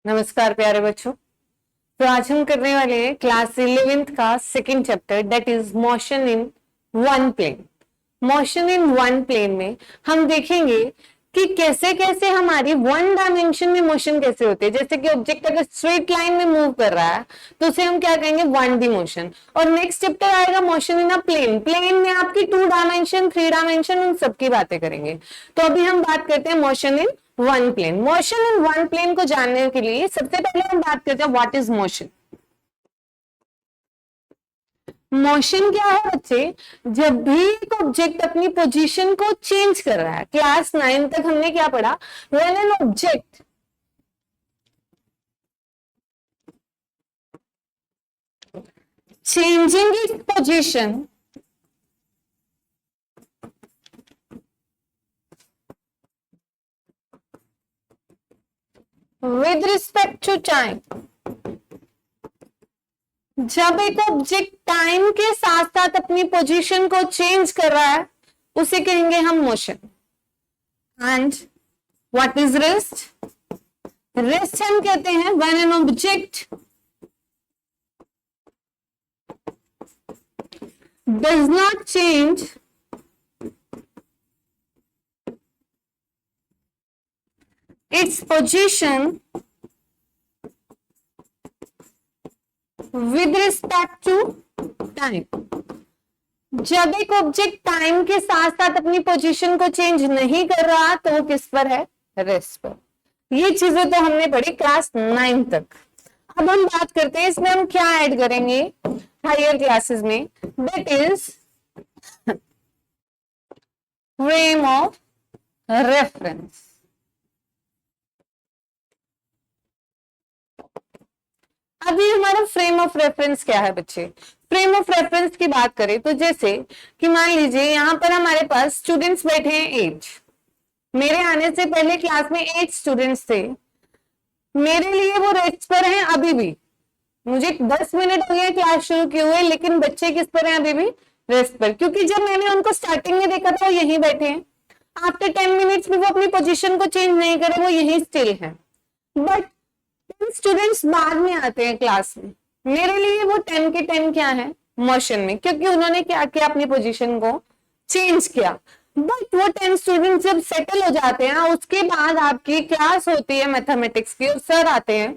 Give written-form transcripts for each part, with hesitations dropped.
नमस्कार प्यारे बच्चों। तो आज हम करने वाले हैं क्लास 11th का second chapter, that is motion in one plane. Motion in one plane में हम देखेंगे कि कैसे कैसे हमारी वन डायमेंशन में मोशन कैसे होती है। जैसे कि ऑब्जेक्ट अगर स्ट्रेट लाइन में मूव कर रहा है तो उसे हम क्या कहेंगे, वन डी मोशन। और नेक्स्ट चैप्टर आएगा motion in a plane. Plane में आपकी 2 डायमेंशन, 3 डायमेंशन, उन सबकी बातें करेंगे। तो अभी हम बात करते हैं motion in one plane. Motion in one plane को जानने के लिए सबसे पहले हम बात करते हैं व्हाट इज मोशन। मोशन क्या है बच्चे? जब भी एक ऑब्जेक्ट अपनी पोजीशन को चेंज कर रहा है। क्लास 9 तक हमने क्या पढ़ा? When an object changing its position with respect to time, जब एक ऑब्जेक्ट टाइम के साथ साथ अपनी पोजीशन को चेंज कर रहा है उसे कहेंगे हम motion. And what is rest? Rest हम कहते हैं when an object does not change its position with respect to time. जब एक ऑब्जेक्ट टाइम के साथ साथ अपनी पोजीशन को चेंज नहीं कर रहा तो वो किस पर है? रेस्ट पर। ये चीजें तो हमने पढ़ी क्लास 9 तक। अब हम बात करते हैं इसमें हम क्या ऐड करेंगे हायर क्लासेस में, that is frame of reference. अभी हमारा फ्रेम ऑफ रेफरेंस क्या है बच्चे? फ्रेम ऑफ रेफरेंस की बात करें तो जैसे कि मान लीजिए यहां पर हमारे पास स्टूडेंट्स बैठे हैं 8। मेरे आने से पहले क्लास में 8 स्टूडेंट्स थे। मेरे लिए वो रेस्ट पर हैं अभी भी। मुझे 10 मिनट हो गए क्लास शुरू किए हुए, लेकिन बच्चे किस पर हैं? अभी भी रेस्ट पर, क्योंकि जब मैंने उनको स्टार्टिंग में देखा था वो यहीं बैठे हैं। आफ्टर 10 मिनट्स भी वो अपनी पोजीशन को चेंज नहीं करे, वो यहीं स्टिल है। बट स्टूडेंट्स बाद में आते हैं क्लास में, मेरे लिए वो 10 के 10 क्या है? मोशन में, क्योंकि उन्होंने क्या किया? अपनी पोजीशन को चेंज किया। बट वो 10 स्टूडेंट्स जब सेटल हो जाते हैं, उसके बाद आपकी क्लास होती है मैथमेटिक्स की और सर आते हैं,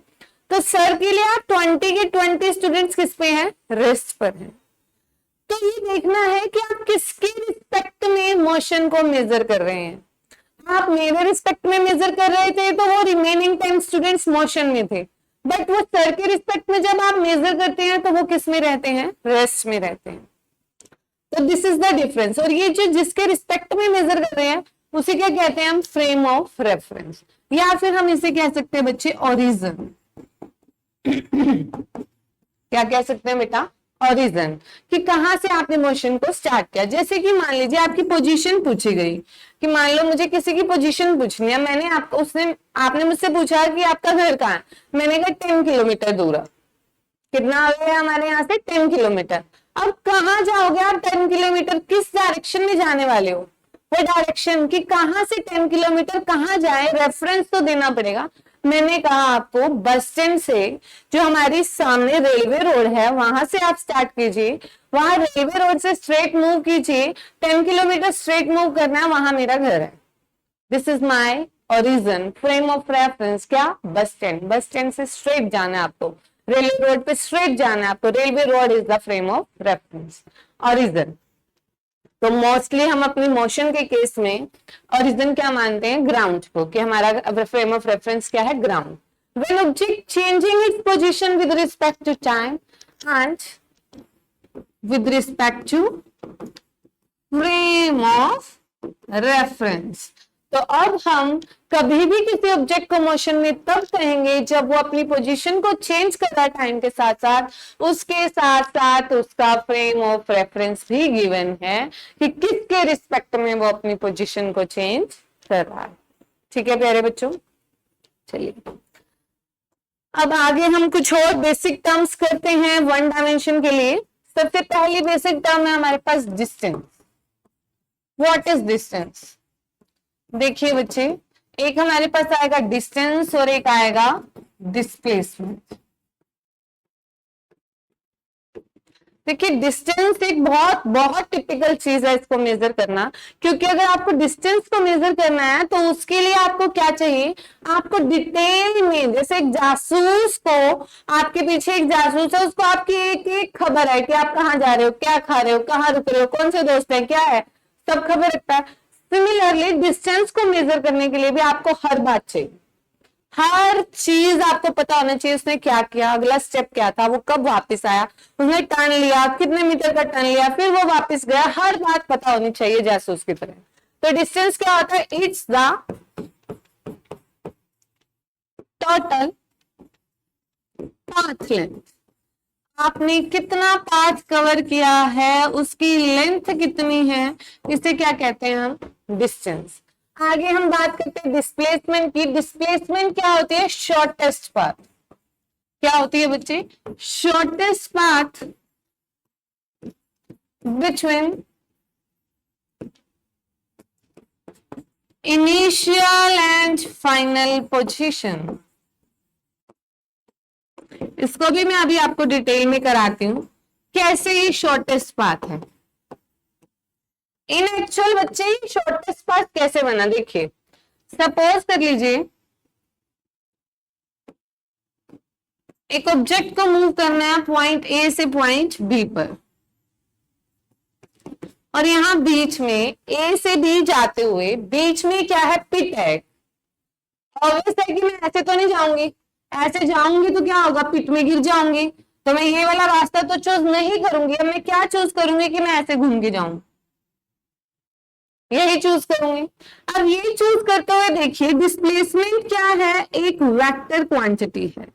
तो सर के लिए आप 20 के 20 स्टूडेंट्स किस पे हैं? रेस्ट पर हैं। तो ये देखना है कि आप किसके रिस्पेक्ट में मोशन को मेजर कर रहे हैं। आप मेरे रिस्पेक्ट में मेजर कर रहे थे तो वो रिमेनिंग 10 स्टूडेंट्स मोशन में थे, बट वो सर के रिस्पेक्ट में जब आप मेजर करते हैं तो वो किस में रहते हैं? रेस्ट में रहते हैं। तो दिस इज द डिफरेंस। और ये जो जिसके रिस्पेक्ट में मेजर कर रहे हैं उसे क्या कहते हैं हम? फ्रेम ऑफ रेफरेंस, या फिर हम इसे कह सकते हैं बच्चे ओरिजिन। क्या कह सकते हैं बेटा? ओरिजिन, कि कहां से आपने मोशन को स्टार्ट किया। जैसे कि मान लीजिए आपकी पोजीशन पूछी गई, कि मान लो मुझे किसी की पोजीशन पूछनी है, मैंने आपको आपने मुझसे पूछा कि आपका घर कहाँ है, मैंने कहा 10 किलोमीटर दूर है। कितना आ गया हमारे यहाँ से? 10 किलोमीटर। अब कहाँ जाओगे आप 10 किलोमीटर? किस डायरेक्शन में जाने वाले हो? वो डायरेक्शन कि कहां से 10 किलोमीटर कहाँ जाए, रेफरेंस तो देना पड़ेगा। मैंने कहा आपको बस स्टैंड से, जो हमारी सामने रेलवे रोड है, वहां से आप स्टार्ट कीजिए, वहां रेलवे रोड से स्ट्रेट मूव कीजिए, 10 किलोमीटर स्ट्रेट मूव करना है, वहां मेरा घर है। This is my origin, frame of reference. क्या? Bus stand. बस स्टैंड से स्ट्रेट जाना है आपको, रेलवे रोड पे स्ट्रेट जाना है आपको। Railway road is the frame of reference, origin. तो मोस्टली हम अपनी मोशन के केस में ओरिजिन क्या मानते हैं? ग्राउंड को, कि हमारा फ्रेम ऑफ रेफरेंस क्या है? Ground. When object changing its position with respect to time and with respect to frame of reference। तो अब हम कभी भी किसी ऑब्जेक्ट को मोशन में तब कहेंगे जब वो अपनी पोजीशन को चेंज कर रहा है टाइम के साथ साथ, उसके साथ साथ उसका फ्रेम ऑफ रेफरेंस भी गिवन है कि किसके रिस्पेक्ट में वो अपनी पोजीशन को चेंज कर रहा है। ठीक है प्यारे बच्चों, चलिए अब आगे हम कुछ और बेसिक टर्म्स करते हैं वन डायमेंशन के लिए। सबसे पहली बेसिक टर्म है हमारे पास डिस्टेंस। What is distance? देखिए बच्चे, एक हमारे पास आएगा डिस्टेंस और एक आएगा डिस्प्लेसमेंट। देखिए डिस्टेंस एक बहुत बहुत टिपिकल चीज है इसको मेजर करना, क्योंकि अगर आपको डिस्टेंस को मेजर करना है तो उसके लिए आपको क्या चाहिए, आपको डिटेल में, जैसे एक जासूस को, आपके पीछे एक जासूस है, उसको आपकी एक एक खबर है कि आप कहाँ जा रहे हो, क्या खा रहे हो, कहाँ रुक रहे हो, कौन से दोस्त हैं, क्या है, सब खबर रखता है। सिमिलरली डिस्टेंस को मेजर करने के लिए भी आपको हर बात चाहिए, हर चीज आपको पता होना चाहिए, उसने क्या किया, अगला स्टेप क्या था, वो कब वापस आया, उसने टर्न लिया, कितने मीटर का टर्न लिया, फिर वो वापस गया, हर बात पता होनी चाहिए जासूस की तरह। तो डिस्टेंस क्या होता है, it's the total path length, आपने कितना पाथ कवर किया है, उसकी लेंथ कितनी है, इसे क्या कहते हैं हम, डिस्टेंस। आगे हम बात करते हैं डिस्प्लेसमेंट की। डिस्प्लेसमेंट क्या होती है, शॉर्टेस्ट पाथ। क्या होती है बच्चे, shortest path between initial and final position. इसको भी मैं अभी आपको डिटेल में कराती हूं कैसे ये शॉर्टेस्ट पाथ है। इन एक्चुअल बच्चे शॉर्टेस्ट पाथ कैसे बना, देखिए सपोज कर लीजिए एक ऑब्जेक्ट को मूव करना है पॉइंट ए से पॉइंट बी पर, और यहां बीच में ए से बी जाते हुए बीच में क्या है, पिट है। ऑब्वियस है कि मैं ऐसे तो नहीं जाऊंगी, ऐसे जाऊंगी तो क्या होगा, पिट में गिर जाऊंगी, तो मैं ये वाला रास्ता तो चूज नहीं करूंगी। अब मैं क्या चूज करूंगी कि मैं ऐसे घूम के जाऊं, यही चूज करूंगी। अब ये चूज करते हुए देखिए डिस्प्लेसमेंट क्या है, एक वेक्टर क्वांटिटी है,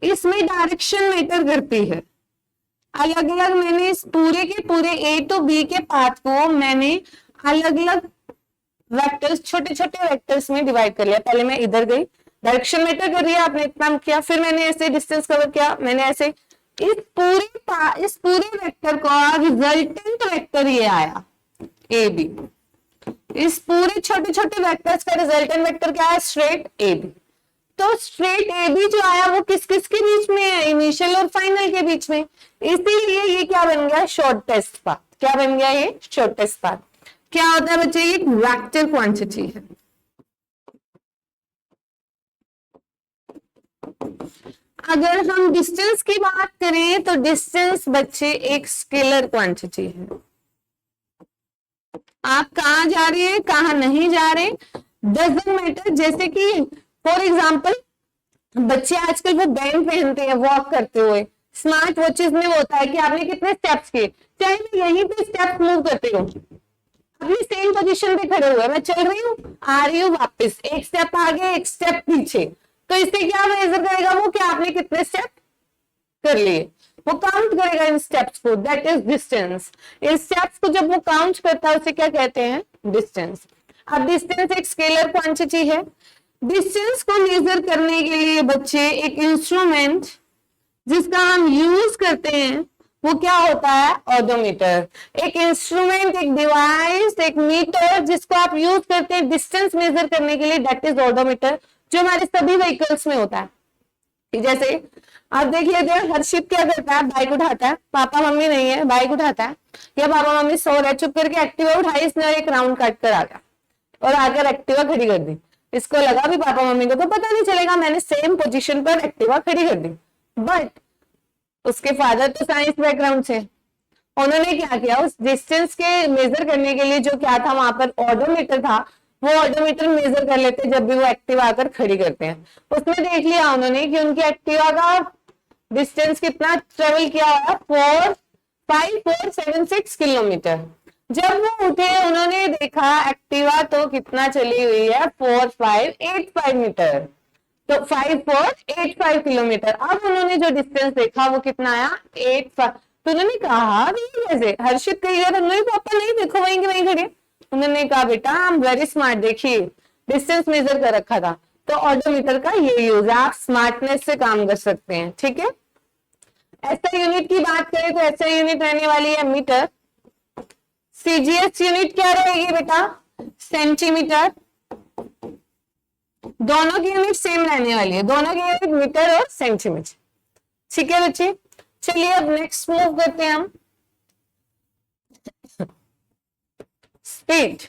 इसमें डायरेक्शन मैटर करती है। अलग अलग मैंने इस पूरे के पूरे ए टू बी के पाथ को मैंने अलग अलग वेक्टर्स, छोटे छोटे वेक्टर्स में डिवाइड कर लिया। पहले मैं इधर गई, डायरेक्शन मैटर कर रही है, आपने इतना किया, फिर मैंने ऐसे डिस्टेंस कवर किया, मैंने ऐसे इस पूरे वेक्टर का रिजल्टेंट वेक्टर ये आया ए बी। इस पूरे छोटे छोटे वेक्टर्स का रिजल्टेंट वेक्टर क्या है, स्ट्रेट ए बी। तो स्ट्रेट ए बी जो आया वो किस किस के बीच में है, इनिशियल और फाइनल के बीच में, इसीलिए ये क्या बन गया, शॉर्टेस्ट पाथ। क्या बन गया ये, शॉर्टेस्ट पाथ। क्या होता है बच्चे, ये वेक्टर क्वांटिटी है। अगर हम डिस्टेंस की बात करें तो डिस्टेंस बच्चे एक स्केलर क्वांटिटी है। आप कहां जा रहे हैं, कहां नहीं जा रहे, डजंट मैटर। जैसे कि फॉर एग्जाम्पल बच्चे आजकल वो बैंड पहनते हैं वॉक करते हुए, स्मार्ट वॉचेस में होता है कि आपने कितने स्टेप्स किए, चाहे मैं यहीं पे स्टेप्स मूव करते हूँ, अपनी सेम पोजीशन पे खड़े हुए, मैं चल रही हूँ, आ रही हूँ वापस, एक स्टेप आगे एक स्टेप पीछे, तो इससे क्या मेजर करेगा वो कि आपने कितने स्टेप कर लिए, वो काउंट करेगा इन स्टेप्स को, that is distance. In steps को जब वो काउंट करता है उसे क्या कहते हैं, डिस्टेंस। अब डिस्टेंस एक स्केलर क्वांटिटी है। डिस्टेंस को मेजर करने के लिए बच्चे एक इंस्ट्रूमेंट जिसका हम यूज करते हैं वो क्या होता है, ओडोमीटर। एक इंस्ट्रूमेंट, एक डिवाइस, एक मीटर जिसको आप यूज करते हैं डिस्टेंस मेजर करने के लिए, दैट इज ओडोमीटर, जो हमारे सभी व्हीकल्स में होता है। जैसे आप देख लेते हैं हर्षित क्या करता है, बाइक उठाता है, पापा मम्मी नहीं है, बाइक उठाता है, या पापा मम्मी सो रहे, चुप करके एक्टिवा उठाई इसने और एक राउंड काट कर आ गया और आकर एक्टिवा खड़ी कर दी। इसको लगा भी पापा मम्मी को तो पता नहीं चलेगा, मैंने सेम पोजीशन पर एक्टिवा खड़ी कर दी। बट उसके फादर तो साइंस बैकग्राउंड से, उन्होंने क्या किया, उस डिस्टेंस के मेजर करने के लिए जो क्या था वहां पर ऑडोमीटर था, वो ऑडोमीटर मेजर कर लेते जब भी वो एक्टिवा आकर खड़ी करते हैं। उसमें देख लिया उन्होंने कि उनकी एक्टिवा का डिस्टेंस कितना ट्रेवल किया हुआ, 45476 किलोमीटर। जब वो उठे उन्होंने देखा एक्टिवा तो कितना चली हुई है, 4585 मीटर, तो 5485 किलोमीटर। अब उन्होंने जो डिस्टेंस देखा वो कितना आया, 85। तो उन्होंने कहा कैसे, हर्षित कही गया, नहीं पापा नहीं, देखो वहीं के वहीं खड़े। उन्होंने कहा बेटा आई एम वेरी स्मार्ट, देखिए डिस्टेंस मेजर कर रखा था। तो ऑडोमीटर का ये यूज है, आप स्मार्टनेस से काम कर सकते हैं, ठीक है। ऐसा यूनिट की बात करें तो ऐसा यूनिट रहने वाली है मीटर। सीजीएस यूनिट क्या रहेगी बेटा, सेंटीमीटर। दोनों की यूनिट सेम रहने वाली है, दोनों की यूनिट मीटर और सेंटीमीटर। ठीक है बच्चे, चलिए अब नेक्स्ट मूव करते हैं हम। स्पीड।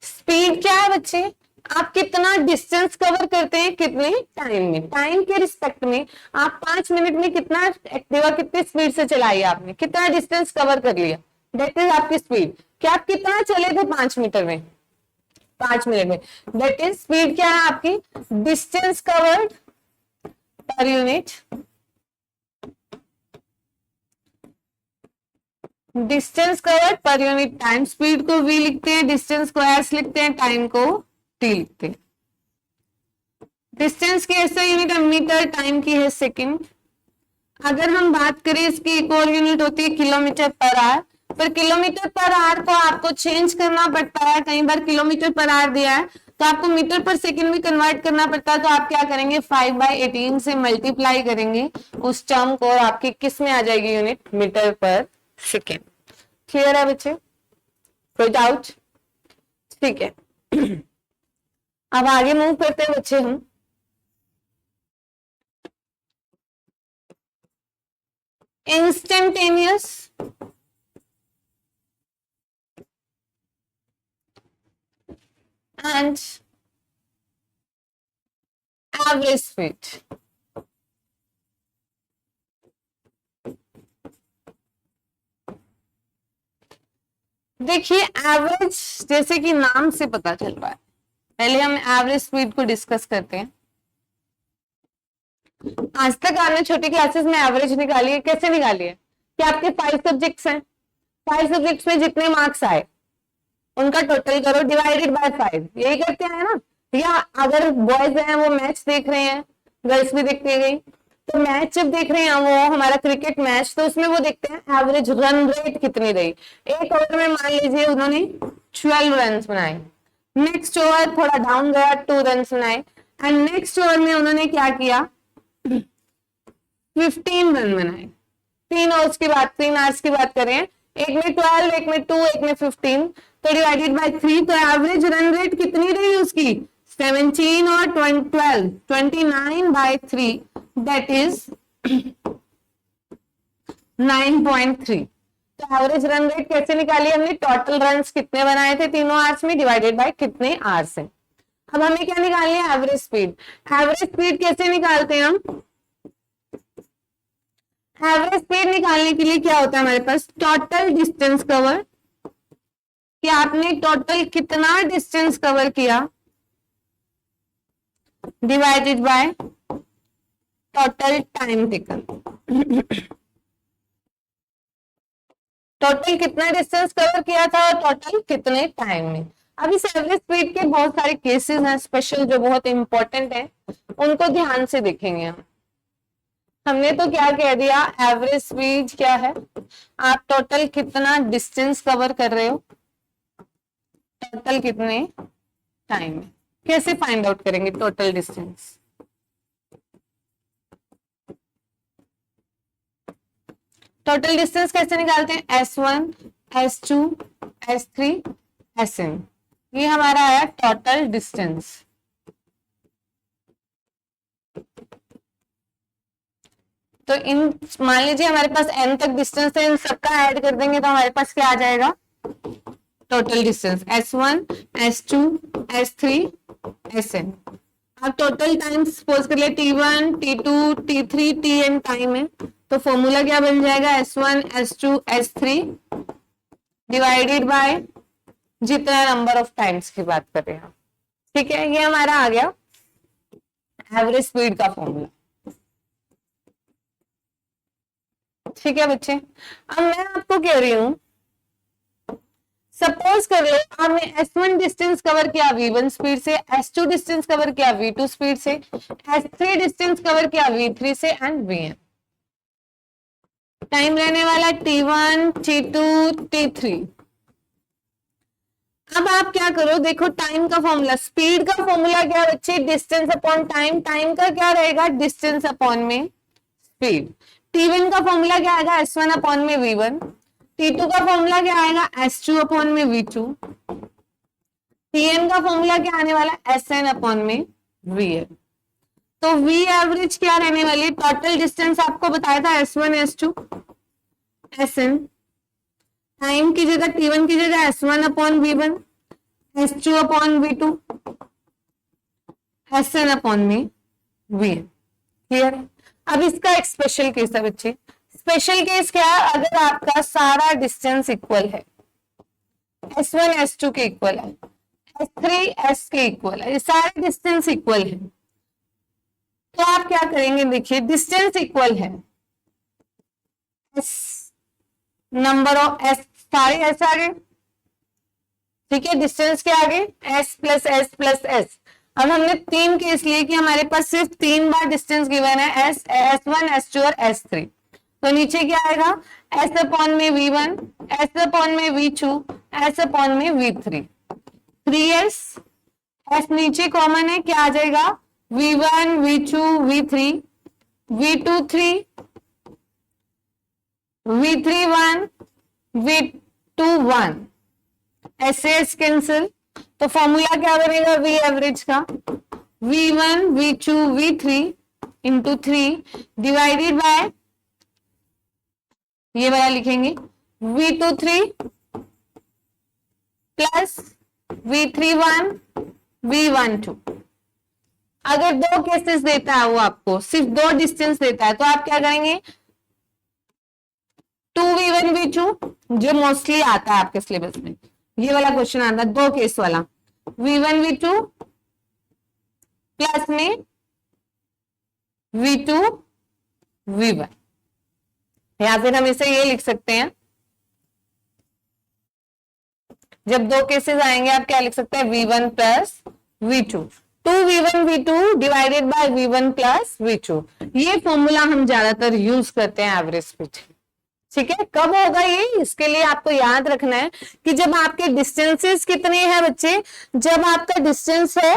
स्पीड क्या है बच्चे? आप कितना डिस्टेंस कवर करते हैं कितने टाइम में, टाइम के रिस्पेक्ट में आप 5 मिनट में कितना एक्टिवा कितनी स्पीड से चलाई आपने, कितना डिस्टेंस कवर कर लिया, दैट इज आपकी स्पीड। क्या आप कितना चले थे 5 मीटर में, 5 मिनट में, दैट इज स्पीड। क्या है आपकी? Distance covered per unit, distance covered per unit time. Speed को v लिखते हैं, डिस्टेंस को s लिखते हैं, टाइम को t लिखते हैं। डिस्टेंस की ऐसा यूनिट है मीटर, टाइम की है सेकंड। अगर हम बात करें इसकी एक और यूनिट होती है किलोमीटर पर आवर, पर किलोमीटर पर आवर को आपको चेंज करना पड़ता है, कई बार किलोमीटर पर आवर दिया है तो आपको मीटर पर सेकंड में कन्वर्ट करना पड़ता है, तो आप क्या करेंगे 5/18 से मल्टीप्लाई करेंगे उस टर्म को और आपकी किस में आ जाएगी यूनिट, मीटर पर सेकेंड। क्लियर है बच्चे, कोई डाउट? ठीक है, अब आगे मूव करते हैं बच्चे हम। Instantaneous and average speed. देखिए एवरेज जैसे कि नाम से पता चल रहा है, पहले हम एवरेज स्पीड को डिस्कस करते हैं। आज तक आपने छोटी क्लासेस में एवरेज निकाली है, कैसे निकाली है कि आपके 5 सब्जेक्ट्स हैं, 5 सब्जेक्ट्स में जितने मार्क्स आए उनका टोटल करो डिवाइडेड बाय 5, यही करते हैं ना। या अगर बॉयज हैं वो मैच देख रहे हैं, गर्ल्स भी देखती गई, तो मैच जब देख रहे हैं वो हमारा क्रिकेट मैच, तो उसमें वो देखते हैं एवरेज रन रेट कितनी रही। एक ओवर में मान लीजिए उन्होंने 12 रन बनाए, नेक्स्ट ओवर थोड़ा डाउन गया 2 रन बनाए, एंड नेक्स्ट ओवर में उन्होंने क्या किया 15 रन बनाए। 3 ओवर्स की बात, 3 आवर्स की बात करें, एक में 12, एक में 2, एक में 15, तो डिवाइडेड बाय 3, तो एवरेज रन रेट कितनी रही उसकी 17 और 12, 29/3, दैट इज 9.3। तो एवरेज रन रेट कैसे निकाली हमने, टोटल रन्स कितने बनाए थे तीनों आवर्स में डिवाइडेड बाय कितने आवर्स हैं। अब हमें क्या निकालनी है, एवरेज स्पीड। एवरेज स्पीड कैसे निकालते हैं हम, एवरेज स्पीड निकालने के लिए क्या होता है हमारे पास, टोटल डिस्टेंस कवर, कि आपने टोटल कितना डिस्टेंस कवर किया divided by total time taken. Total कितना डिस्टेंस कवर किया था और टोटल कितने टाइम में। अब इस एवरेज स्पीड के बहुत सारे केसेस हैं स्पेशल जो बहुत इंपॉर्टेंट है, उनको ध्यान से देखेंगे हम। हमने तो क्या कह दिया, एवरेज स्पीड क्या है, आप टोटल कितना डिस्टेंस कवर कर रहे हो टोटल कितने टाइम में। कैसे फाइंड आउट करेंगे टोटल डिस्टेंस, टोटल डिस्टेंस कैसे निकालते हैं, S1, S2, S3, Sn, ये हमारा आया टोटल डिस्टेंस। तो इन मान लीजिए हमारे पास n तक डिस्टेंस है, इन सबका ऐड कर देंगे तो हमारे पास क्या आ जाएगा, total distance S1, S2, S3, Sn। अब टोटल टाइम सपोज कर लिया T1, T2, T3, Tn time है, तो फॉर्मूला क्या बन जाएगा, S1, S2, S3 divided by जितना नंबर ऑफ टाइम्स की बात कर रहे हैं। ठीक है, ये हमारा आ गया एवरेज स्पीड का फॉर्मूला। ठीक है बच्चे, अब मैं आपको कह रही हूं सपोज कर लो आपने S1 डिस्टेंस कवर किया V1 स्पीड से, S2 डिस्टेंस कवर किया V2 स्पीड से, S3 डिस्टेंस कवर किया V3 से एंड Vn। टाइम रहने वाला T1, T2, T3। अब आप क्या करो, देखो टाइम का फॉर्मूला, स्पीड का फॉर्मूला क्या बच्चे, डिस्टेंस अपॉन टाइम, टाइम का क्या रहेगा डिस्टेंस अपॉन में स्पीड। T1 का फॉर्मूला क्या आएगा, S1 अपॉन में V1। T2 का फॉर्मूला क्या आएगा, S2 अपॉन में V2। Tn का फॉर्मूला क्या आने वाला है, Sn अपॉन में Vn। तो V एवरेज क्या रहने वाली है, टोटल डिस्टेंस आपको बताया था S1 S2 Sn, टाइम की जगह T1 की जगह S1 upon V1, S2 upon V2, Sn upon में Vn। क्लियर है। अब इसका एक स्पेशल केस है बच्चे। स्पेशल केस क्या है, अगर आपका सारा डिस्टेंस इक्वल है, S1 S2 के इक्वल है, S3 S के इक्वल है, ये सारे डिस्टेंस इक्वल है, तो आप क्या करेंगे, देखिए डिस्टेंस इक्वल है, S नंबर ऑफ S सारे S आ गए, ठीक है, डिस्टेंस के आगे S plus S plus S। अब हमने 3 केस लिए कि हमारे पास सिर्फ 3 बार डिस्टेंस गिवन है, S1 S2 और S3। तो नीचे क्या आएगा, S अपॉन में V1, S अपॉन में V2, S अपॉन में V3, 3S, S नीचे कॉमन है, क्या आ जाएगा, V1 V2 V3, V2 3, V3 1, V2 1, S cancel, तो फॉर्मूला क्या बनेगा V एवरेज का, V1 V2 V3 into 3 divided by, ये वाला लिखेंगे V2 3 प्लस V3 1 V1 2। अगर 2 केसेस देता है वो आपको, सिर्फ 2 डिस्टेंस देता है, तो आप क्या करेंगे, 2V1 V2 जो मोस्टली आता है आपके सिलेबस में, ये वाला क्वेश्चन आता है 2 केस वाला, V1 V2 प्लस में V2 V1, या फिर हम इसे ये लिख सकते हैं, जब 2 केसेस आएंगे आप क्या लिख सकते हैं, V1 plus V2, 2V1 V2 divided by V1 plus V2। ये फॉर्मूला हम ज्यादातर यूज करते हैं एवरेज स्पीड। ठीक है, कब होगा ये, इसके लिए आपको याद रखना है कि जब आपके डिस्टेंसेस कितने हैं बच्चे, जब आपका डिस्टेंस है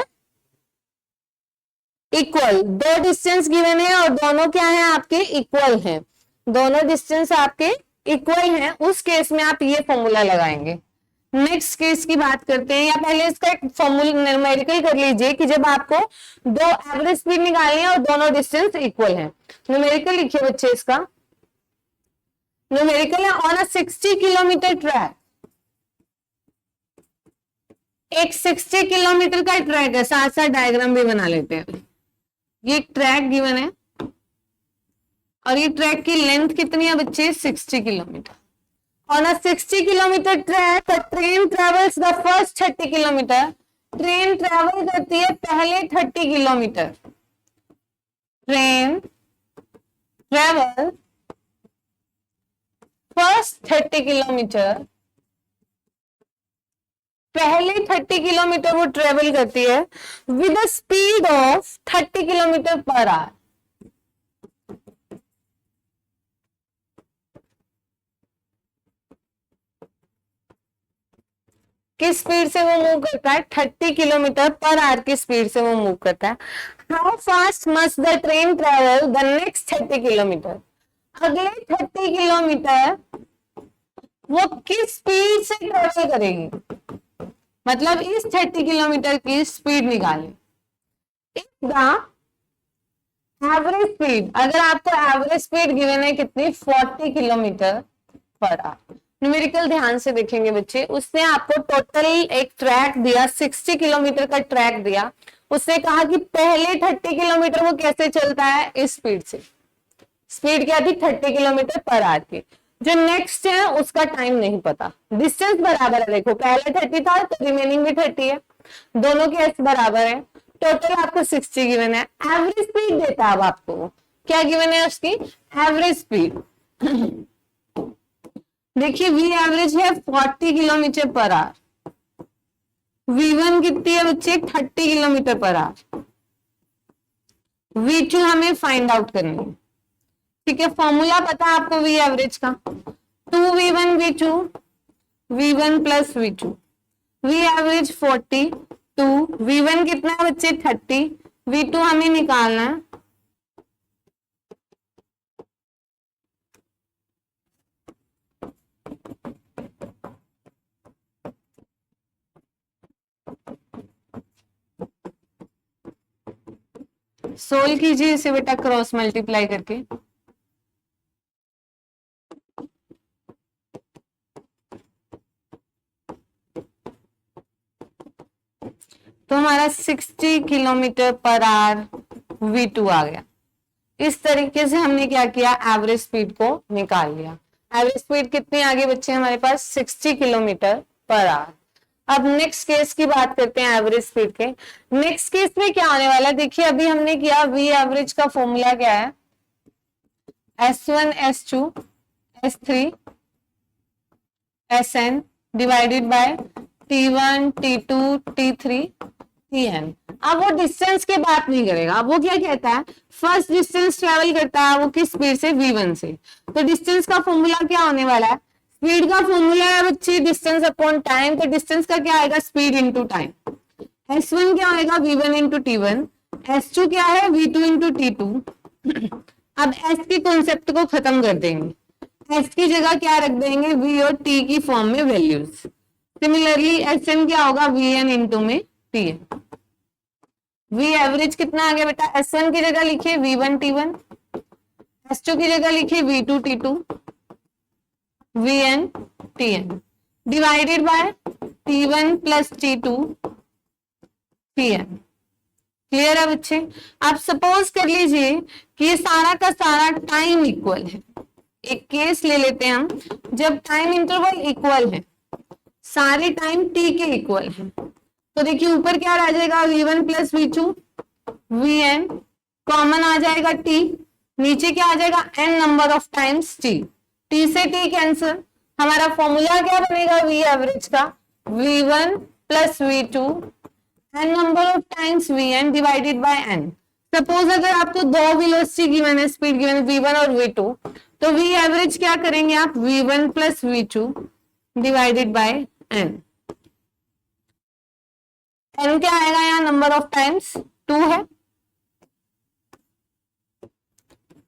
इक्वल, 2 डिस्टेंस गिवन है और दोनों क्या है आपके इक्वल हैं, दोनों डिस्टेंस आपके इक्वल हैं, उस केस में आप ये फॉर्मूला लगाएंगे। नेक्स्ट केस की बात करते हैं, या पहले इसका एक फॉर्मूला न्यूमेरिकल कर लीजिए कि जब आपको 2 एवरेज स्पीड निकालनी है और दोनों डिस्टेंस इक्वल है। न्यूमेरिकल लिखिए बच्चे, इसका न्यूमेरिकल है, ऑन अ 60 किलोमीटर ट्रैक, एक 60 किलोमीटर का ट्रैक है, साथ साथ डायग्राम भी बना लेते हैं। ये ट्रैक गिवन है और ये ट्रैक की लेंथ कितनी है बच्चे, 60 kilometre. On a 60 kilometre track train travels the first 30 kilometre, train travel करती है पहले 30 kilometre, train travel first 30 kilometre, पहले 30 किलोमीटर वो ट्रेवल करती है with a speed of 30 kilometre per hour. किस स्पीड से वो मूव करता है, 30 किलोमीटर पर आवर की स्पीड से वो मूव करता है। How fast must the train travel the next 30 kilometre, अगले 30 किलोमीटर वो किस स्पीड से ट्रेवल करेगी, मतलब इस 30 किलोमीटर की स्पीड निकालें। एवरेज स्पीड, अगर आपको एवरेज स्पीड गिवन है कितनी, 40 किलोमीटर पर आवर। न्यूमेरिकल ध्यान से देखेंगे बच्चे, उसने आपको टोटल एक ट्रैक दिया, 60 किलोमीटर का ट्रैक दिया, उसने कहा कि पहले 30 किलोमीटर वो कैसे चलता है, इस स्पीड से। स्पीड क्या थी, 30 किलोमीटर पर आवर की। जो नेक्स्ट है उसका टाइम नहीं पता, डिस्टेंस बराबर है, देखो पहले 30 था तो रिमेनिंग भी 30 है, दोनों के एस बराबर है, टोटल आपको 60 गिवन है। एवरेज स्पीड देता है अब आपको, क्या गिवन है उसकी, एवरेज स्पीड। देखिए वी एवरेज है 40 किलोमीटर पर आवर, V1 कितनी है बच्चे, 30 किलोमीटर पर आवर, V2 हमें फाइंड आउट करनी है। ठीक है, फॉर्मूला पता है आपको वी एवरेज का, 2V1 V2 V1 plus V2, V average 40, 2 V1 कितना है बच्चे 30, V2 हमें निकालना है, सोल्व कीजिए इसे बेटा क्रॉस मल्टीप्लाई करके। तो हमारा 60 किलोमीटर पर आवर V2 आ गया। इस तरीके से हमने क्या किया, एवरेज स्पीड को निकाल लिया। एवरेज स्पीड कितनी आगे बच्चे हमारे पास 60 किलोमीटर पर आवर। अब नेक्स्ट केस की बात करते हैं एवरेज स्पीड के। नेक्स्ट केस में क्या होने वाला है, देखिए अभी हमने किया वी एवरेज का फॉर्मूला क्या है, S1 S2 S3 Sn divided by T1 T2 T3 Tn। अब वो डिस्टेंस की बात नहीं करेगा, अब वो क्या कहता है, फर्स्ट डिस्टेंस ट्रेवल करता है वो किस स्पीड से, V1 से। तो डिस्टेंस का फॉर्मूला क्या होने वाला है, स्पीड का फॉर्मूला है बच्चे डिस्टेंस अपॉन टाइम। तो डिस्टेंस का क्या आएगा, स्पीड इनटू टाइम। S1 क्या आएगा, V1 इंटू T1। S2 क्या है, V2 इंटू T2। अब S के कॉन्सेप्ट को खत्म कर देंगे, S की जगह क्या रख देंगे, V और T की फॉर्म में वैल्यूज। सिमिलरली Sn क्या होगा, Vn इंटू में Tn। V एवरेज कितना आ गया बेटा, S1 की जगह लिखिए V1 T1, S2 की जगह लिखिए V2 T2, Vn Tn divided by T1 plus T2 Tn। Clear है बच्चे। आप सपोज कर लीजिए कि ये सारा का सारा टाइम इक्वल है। एक केस ले लेते हैं हम जब टाइम इंटरवल इक्वल है, सारे टाइम t के इक्वल है। तो देखिए ऊपर क्या रह जाएगा, V1 plus V2 Vn, common आ जाएगा t, नीचे क्या आ जाएगा, n number of times t, t से t कैंसिल। हमारा फॉर्मूला क्या बनेगा V एवरेज का, V1 plus V2 n number of times Vn divided by n। Suppose अगर आपको दो वेलोसिटी गिवन है, स्पीड गिवन है V1 और V2, तो V एवरेज क्या करेंगे आप, V1 plus V2 divided by n। n क्या आएगा यहाँ, नंबर ऑफ टाइम्स 2 है,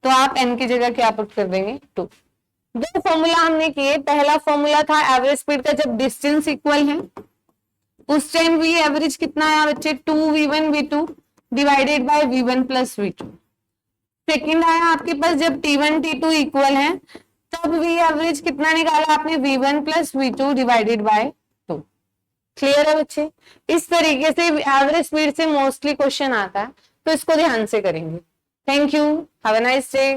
तो आप n की जगह क्या पुट कर देंगे, 2। दो फॉर्मूला हमने किए, पहला फॉर्मूला था एवरेज स्पीड का जब डिस्टेंस इक्वल है, उस टाइम V एवरेज कितना आया बच्चे, 2V1 V2 divided by V1 plus V2। Second आया आपके पास जब T1 T2 इक्वल है, तब V एवरेज कितना निकाला आपने, V1 plus V2 divided by 2। Clear है बच्चे। इस तरीके से एवरेज स्पीड से मोस्टली क्वेश्चन आता है, तो इसको ध्यान से करेंगे। Thank you, have a nice day.